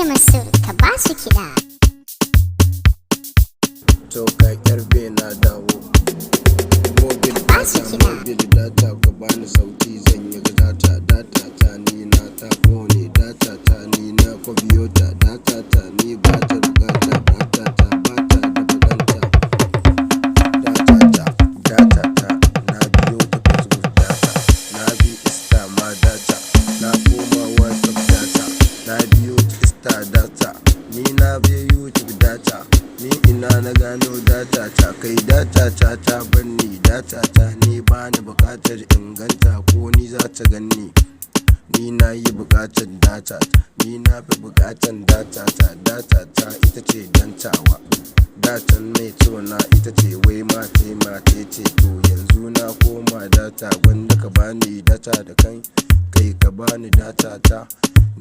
Mansur, ka ba su kiɗa. To kai yarbe na dawo. Mobil data ka bani sauti zan yi data ta ni na ta kone data ta ni na kwabiyota data ta ni ba ta bukata data ta ba ta da bukanta data ta na biyo ta Facebook data na bi Insta ma data na koma WhatsApp data na biyo Insta data ni na bi YouTube data ni ina na gano data ta kai data ta banni data ta ni bani bukatar inganta ko ni za ta ganni ni na yi bukatar data ni na fi bukatar data ta ita ce dantawa datan mai na ita ce wai mate ce to yanzu na koma data wanda ka bani data da kai ka bani data ta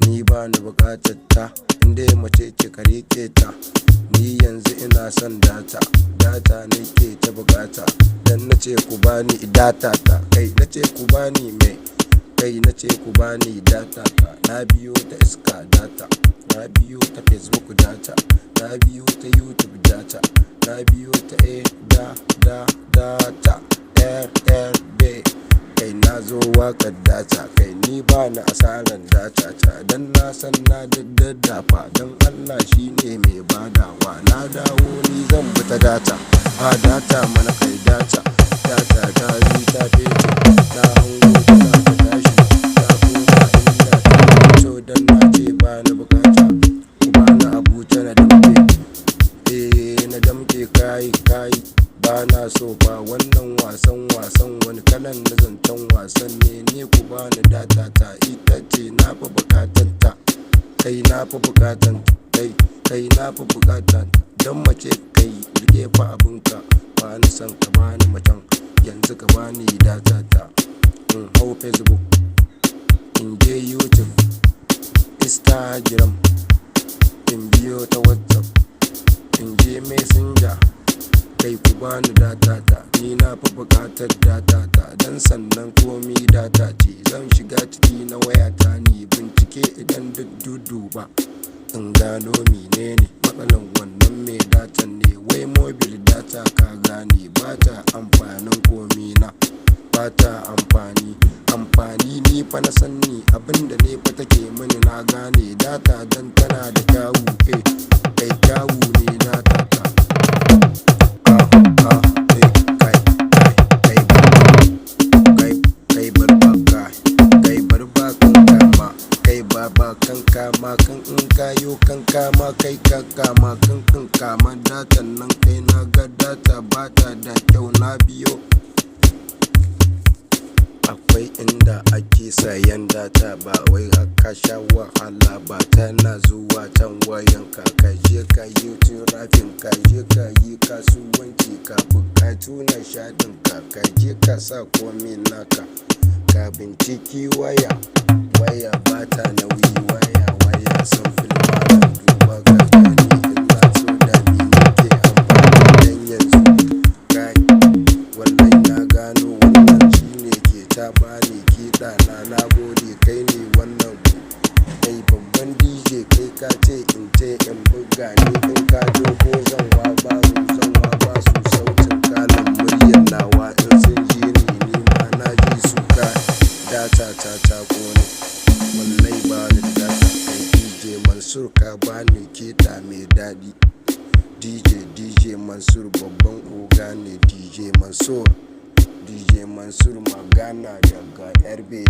ni bani bukatar ta inda mace ce ka rike ta ni yanzu ina son data nake ta bukata dan nace ku bani data ta kai nace ku bani mai kai nace ku bani data ta na biyo ta iska data na biyo ta Facebook data na biyo ta YouTube data na biyo ta data kai na zo wakar data kai ni ba na asaran data ta dan na san na daddafa dan Allah shine mai badawa na dawo ni zan bi ta data ba data mana kai data ta yi ta fece ta hango tana ta tashi ta koma inda ta fito dan na ce ba na bukata ku ba na abuja na damke kai ba na so ba wannan wasan wani kalan na zancen wasan ne ku bani data ta ita ce na fi bukatan ta kai na fi bukatan kai na fi bukatan dan mace kai rike fa abinka ba ni san ka bani macen yanzu ka bani data ta in hau Facebook in je YouTube Instagram in biyo ta WhatsApp in je Messenger kai ku bani data ta ni na fi bukatar data ta dan sannan komi data ce zan shiga ciki na wayata ni bincike idan dudu ba in gano menene matsalan wannan mai data ne wai mobil data ka gane ba ta amfanin komi na ba ta amfani ni fa na sanni abinda ne fa take mini na gane data dan tana da kyawu kai kyawu ne data ta kan in kayo kan kama kai ka kama kan kama datan nan kai na ga data bata da kyau na biyo akwai inda ake sayan data ba wai aka sha wahala ba tana zuwa tan wayan ka je ka yi turafin ka je ka yi kasuwanci ka bukatu na shadin ka je ka sa komai naka ka binciki waya bata nauyi waya san filmara duba ka gani ina so da ni nake amfani dan yanzu kai wallahi na gano wannan shine ke ta bani kiɗa na gode kai ne wannan kai babban DJ kai ka ce in buga ni in ka jo ko zan wa ba su sautin kalan muryar nawa in sun ji ni ma na ji su ka data ta kone wallahi ba ni data kai DJ Mansur ka bani kiɗa mai daɗi DJ Mansur babban oga ne DJ Mansur magana daga yarbe